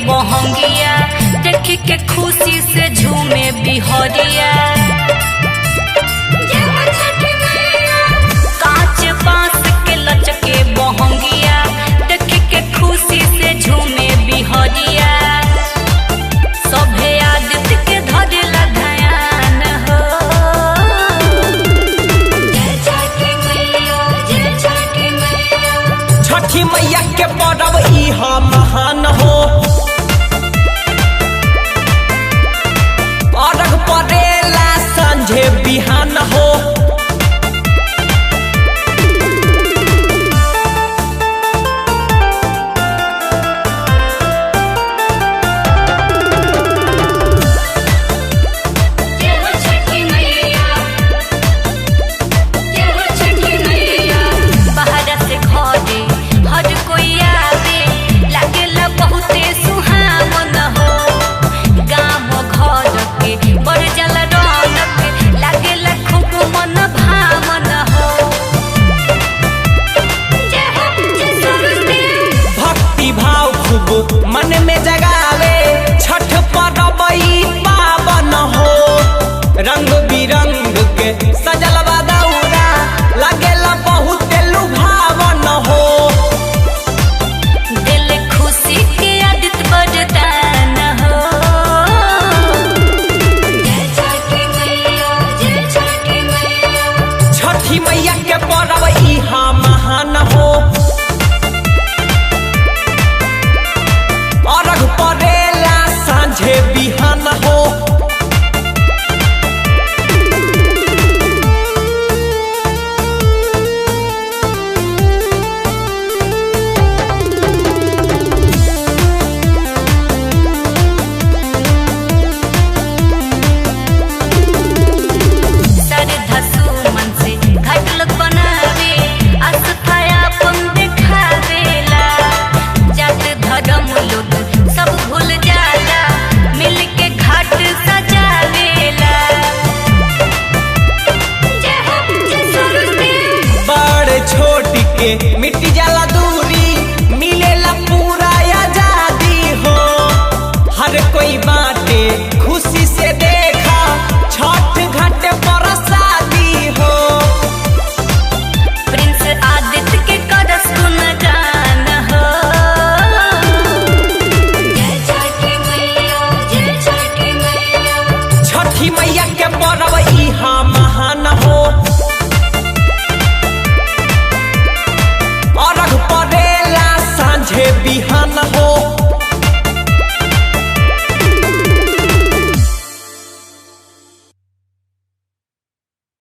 बहंगिया देख के खुशी से झूमे बिहरिया। कांच बांस के लचके बहंगिया देख के खुशी से झूमे बिहरिया। सभे आदित्य के धरेला ध्यान हो। छठी मैया के पर्व इहा महान हो। अर्घ पड़ेला संझे बिहान हो। मन में जगावे छठ पर्व पावन हो। रंग बिरंग के सजल